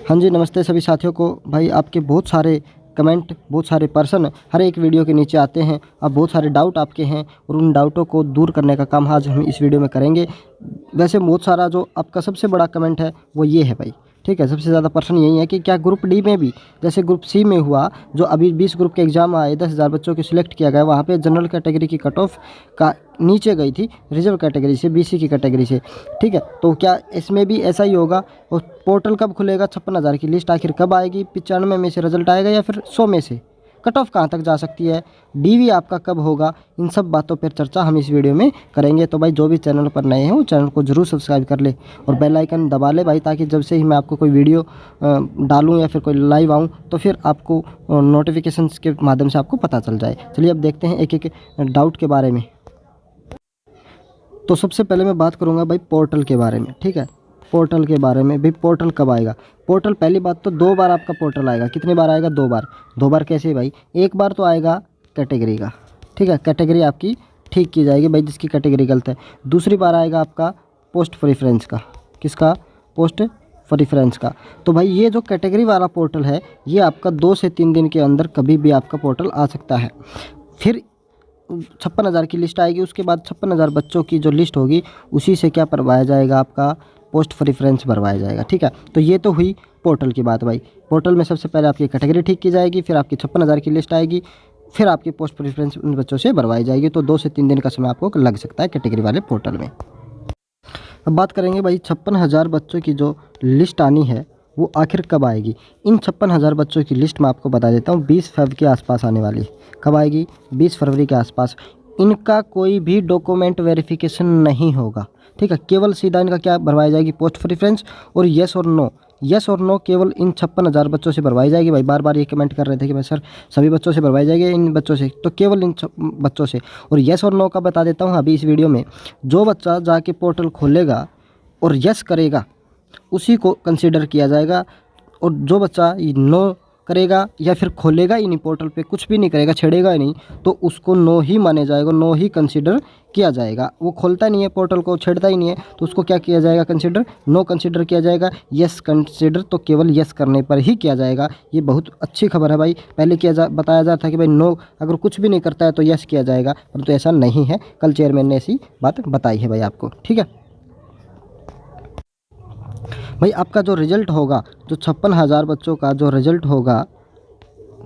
हाँ जी, नमस्ते सभी साथियों को। भाई आपके बहुत सारे कमेंट, बहुत सारे पर्सन हर एक वीडियो के नीचे आते हैं। अब बहुत सारे डाउट आपके हैं और उन डाउटों को दूर करने का काम आज हम इस वीडियो में करेंगे। वैसे बहुत सारा जो आपका सबसे बड़ा कमेंट है वो ये है भाई, ठीक है। सबसे ज़्यादा पर्सन यही है कि क्या ग्रुप डी में भी जैसे ग्रुप सी में हुआ, जो अभी 20 ग्रुप के एग्ज़ाम आए, 10,000 बच्चों को सिलेक्ट किया गया, वहाँ पे जनरल कैटेगरी की कट ऑफ का नीचे गई थी रिजर्व कैटेगरी से, बीसी की कैटेगरी से, ठीक है। तो क्या इसमें भी ऐसा ही होगा? और पोर्टल कब खुलेगा? 56,000 की लिस्ट आखिर कब आएगी? 95 में से रिजल्ट आएगा या फिर 100 में से? कट ऑफ कहाँ तक जा सकती है? डीवी आपका कब होगा? इन सब बातों पर चर्चा हम इस वीडियो में करेंगे। तो भाई जो भी चैनल पर नए हैं वो चैनल को जरूर सब्सक्राइब कर ले और बेल आइकन दबा ले भाई, ताकि जब से ही मैं आपको कोई वीडियो डालूं या फिर कोई लाइव आऊं तो फिर आपको नोटिफिकेशंस के माध्यम से आपको पता चल जाए। चलिए अब देखते हैं एक एक डाउट के बारे में। तो सबसे पहले मैं बात करूंगा भाई पोर्टल के बारे में, ठीक है। पोर्टल के बारे में भाई, पोर्टल कब आएगा? पोर्टल पहली बात तो 2 बार आपका पोर्टल आएगा। कितनी बार आएगा? 2 बार। 2 बार कैसे भाई? एक बार तो आएगा कैटेगरी का, ठीक है, कैटेगरी आपकी ठीक की जाएगी भाई जिसकी कैटेगरी गलत है। दूसरी बार आएगा आपका पोस्ट प्रेफरेंस का। किसका? पोस्ट प्रेफरेंस का। तो भाई ये जो कैटेगरी वाला पोर्टल है ये आपका 2 से 3 दिन के अंदर कभी भी आपका पोर्टल आ सकता है। फिर 56,000 की लिस्ट आएगी, उसके बाद 56,000 बच्चों की जो लिस्ट होगी उसी से क्या भरवाया जाएगा? आपका पोस्ट प्रेफरेंस भरवाया जाएगा, ठीक है। तो ये तो हुई पोर्टल की बात भाई। पोर्टल में सबसे पहले आपकी कैटेगरी ठीक की जाएगी, फिर आपकी 56,000 की लिस्ट आएगी, फिर आपकी पोस्ट प्रेफरेंस उन बच्चों से भरवाई जाएगी। तो 2 से 3 दिन का समय आपको लग सकता है कैटेगरी वाले पोर्टल में। अब बात करेंगे भाई 56,000 बच्चों की जो लिस्ट आनी है वो आखिर कब आएगी? इन 56,000 बच्चों की लिस्ट मैं आपको बता देता हूँ 20 फरवरी के आसपास आने वाली है। कब आएगी? 20 फरवरी के आसपास। इनका कोई भी डॉक्यूमेंट वेरिफिकेशन नहीं होगा, ठीक है। केवल सीधा इनका क्या भरवाई जाएगी? पोस्ट प्रेफरेंस और येस और नो। येस और नो केवल इन 56,000 बच्चों से भरवाई जाएगी भाई। बार बार ये कमेंट कर रहे थे कि भाई सर सभी बच्चों से भरवाई जाएगी, इन बच्चों से? तो केवल इन बच्चों से। और येस और नो का बता देता हूँ अभी इस वीडियो में। जो बच्चा जाके पोर्टल खोलेगा और यस करेगा उसी को कंसीडर किया जाएगा, और जो बच्चा नो करेगा या फिर खोलेगा ही नहीं पोर्टल पे, कुछ भी नहीं करेगा, छेड़ेगा ही नहीं, तो उसको नो ही माने जाएगा, नो ही कंसीडर किया जाएगा। वो खोलता नहीं है पोर्टल को, छेड़ता ही नहीं है, तो उसको क्या किया जाएगा? कंसीडर, नो कंसीडर किया जाएगा। यस कंसीडर तो केवल यस करने पर ही किया जाएगा। ये बहुत अच्छी खबर है भाई। पहले बताया जाता था कि भाई नो अगर कुछ भी नहीं करता है तो यस किया जाएगा, परंतु ऐसा नहीं है। कल चेयरमैन ने ऐसी बात बताई है भाई आपको, ठीक है भाई। आपका जो रिजल्ट होगा, जो 56,000 बच्चों का जो रिजल्ट होगा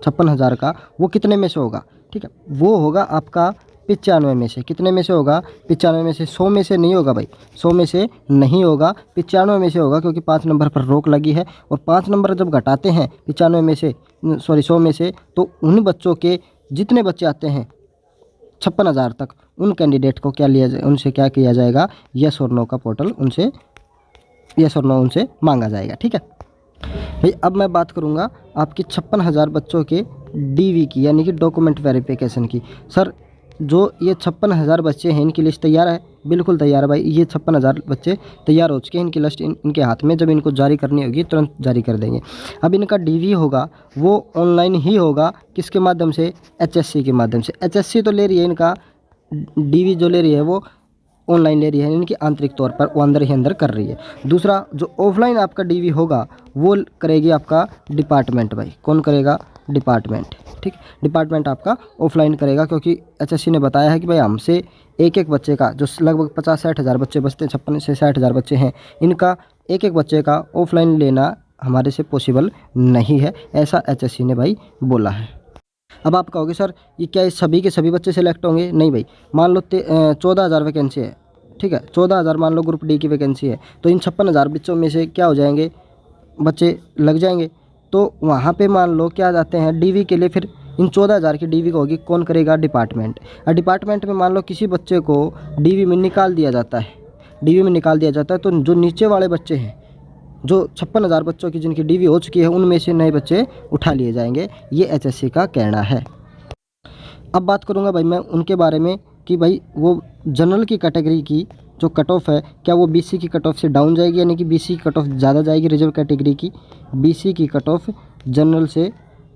56,000 का, वो कितने में से होगा? ठीक है, वो होगा आपका 95 में से। कितने में से होगा? 95 में से। 100 में से नहीं होगा भाई, 100 में से नहीं होगा, 95 में से होगा, क्योंकि 5 नंबर पर रोक लगी है। और 5 नंबर जब घटाते हैं 95 में से, सॉरी 100 में से, तो उन बच्चों के जितने बच्चे आते हैं 56,000 तक, उन कैंडिडेट को क्या लिया जाए, उनसे क्या किया जाएगा? यस और नो का पोर्टल उनसे, यस और नो उनसे मांगा जाएगा, ठीक है भाई। अब मैं बात करूंगा आपकी 56,000 बच्चों के डीवी की, यानी कि डॉक्यूमेंट वेरिफिकेशन की। सर जो ये 56,000 बच्चे हैं इनकी लिस्ट तैयार है? बिल्कुल तैयार है भाई। ये 56,000 बच्चे तैयार हो चुके हैं, इनकी लिस्ट इनके हाथ में। जब इनको जारी करनी होगी तुरंत जारी कर देंगे। अब इनका डीवी होगा वो ऑनलाइन ही होगा। किसके माध्यम से? HSC के माध्यम से। HSC तो ले रही है इनका डीवी, जो ले रही है वो ऑनलाइन ले रही है, इनकी आंतरिक तौर पर वो अंदर ही अंदर कर रही है। दूसरा जो ऑफलाइन आपका डीवी होगा वो करेगी आपका डिपार्टमेंट भाई। कौन करेगा? डिपार्टमेंट, ठीक। डिपार्टमेंट आपका ऑफलाइन करेगा, क्योंकि HSC ने बताया है कि भाई हमसे एक एक बच्चे का, जो लगभग 50-60 हज़ार बच्चे बचते हैं, 56 से 60 हज़ार बच्चे हैं, इनका एक एक बच्चे का ऑफलाइन लेना हमारे से पॉसिबल नहीं है, ऐसा HSC ने भाई बोला है। अब आप कहोगे सर ये क्या इस सभी के सभी बच्चे सेलेक्ट होंगे? नहीं भाई। मान लो 14,000 वैकेंसी है, ठीक है, 14,000 मान लो ग्रुप डी की वैकेंसी है, तो इन 56,000 बच्चों में से क्या हो जाएंगे? बच्चे लग जाएंगे। तो वहाँ पे मान लो क्या जाते हैं डीवी के लिए, फिर इन 14,000 की डीवी होगी, कौन करेगा? डिपार्टमेंट। और डिपार्टमेंट में मान लो किसी बच्चे को डीवी में निकाल दिया जाता है, डीवी में निकाल दिया जाता है, तो जो नीचे वाले बच्चे हैं, जो 56,000 बच्चों की जिनकी डीवी हो चुकी है, उनमें से नए बच्चे उठा लिए जाएंगे। ये HSC का कहना है। अब बात करूंगा भाई मैं उनके बारे में कि भाई वो जनरल की कैटेगरी की जो कट ऑफ है, क्या वो BC की कट ऑफ से डाउन जाएगी, यानी कि BC की कट ऑफ ज़्यादा जाएगी? रिजर्व कैटेगरी की BC की कट ऑफ जनरल से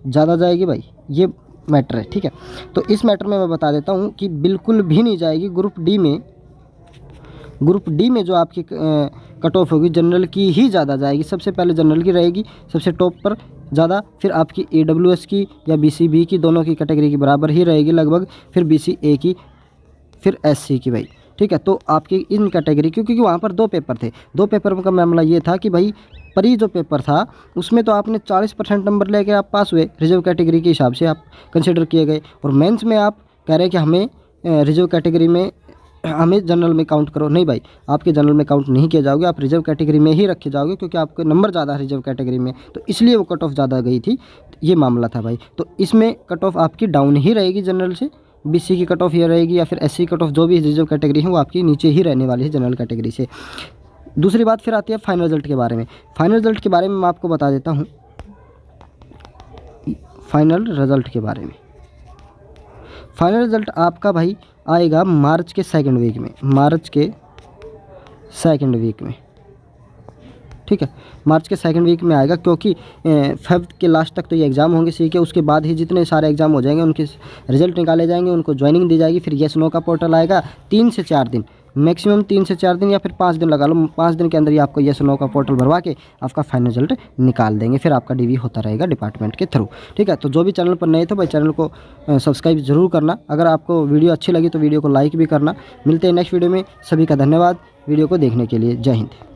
ज़्यादा जाएगी भाई, ये मैटर है, ठीक है। तो इस मैटर में मैं बता देता हूँ कि बिल्कुल भी नहीं जाएगी। ग्रुप डी में ग्रुप डी में जो आपकी कट ऑफ होगी जनरल की ही ज़्यादा जाएगी, सबसे पहले जनरल की रहेगी सबसे टॉप पर ज़्यादा, फिर आपकी AWS की या BCB की, दोनों की कैटेगरी की बराबर ही रहेगी लगभग, फिर BCA की, फिर SC की भाई, ठीक है। तो आपकी इन कैटेगरी क्योंकि वहाँ पर 2 पेपर थे, 2 पेपर का मामला ये था कि भाई प्री जो पेपर था उसमें तो आपने 40% नंबर लेके आप पास हुए, रिजर्व कैटेगरी के हिसाब से आप कंसिडर किए गए, और मेंस में आप कह रहे हैं कि हमें रिजर्व कैटेगरी में हमें जनरल में काउंट करो। नहीं भाई, आपके जनरल में काउंट नहीं किए जाओगे, आप रिजर्व कैटेगरी में ही रखे जाओगे क्योंकि आपके नंबर ज़्यादा है रिजर्व कैटेगरी में, तो इसलिए वो कट ऑफ ज़्यादा गई थी, ये मामला था भाई। तो इसमें कट ऑफ आपकी डाउन ही रहेगी जनरल से, BC की कट ऑफ ये रहेगी या फिर SC कट ऑफ, जो भी रिजर्व कैटेगरी है वो आपकी नीचे ही रहने वाली है जनरल कैटेगरी से। दूसरी बात फिर आती है फाइनल रिजल्ट के बारे में। फाइनल रिजल्ट के बारे में मैं आपको बता देता हूँ, फाइनल रिजल्ट के बारे में। फाइनल रिजल्ट आपका भाई आएगा मार्च के 2nd वीक में, मार्च के 2nd वीक में, ठीक है। मार्च के 2nd वीक में आएगा क्योंकि फेब के लास्ट तक तो ये एग्ज़ाम होंगे सी के, उसके बाद ही जितने सारे एग्ज़ाम हो जाएंगे उनके रिजल्ट निकाले जाएंगे, उनको ज्वाइनिंग दी जाएगी, फिर येस नो का पोर्टल आएगा 3 से 4 दिन, मैक्सिमम 3 से 4 दिन या फिर 5 दिन लगा लो, 5 दिन के अंदर ही आपको येस नो का पोर्टल भरवा के आपका फाइनल रिजल्ट निकाल देंगे, फिर आपका DV होता रहेगा डिपार्टमेंट के थ्रू, ठीक है। तो जो भी चैनल पर नए थे भाई चैनल को सब्सक्राइब जरूर करना, अगर आपको वीडियो अच्छी लगी तो वीडियो को लाइक भी करना। मिलते हैं नेक्स्ट वीडियो में, सभी का धन्यवाद वीडियो को देखने के लिए, जय हिंद।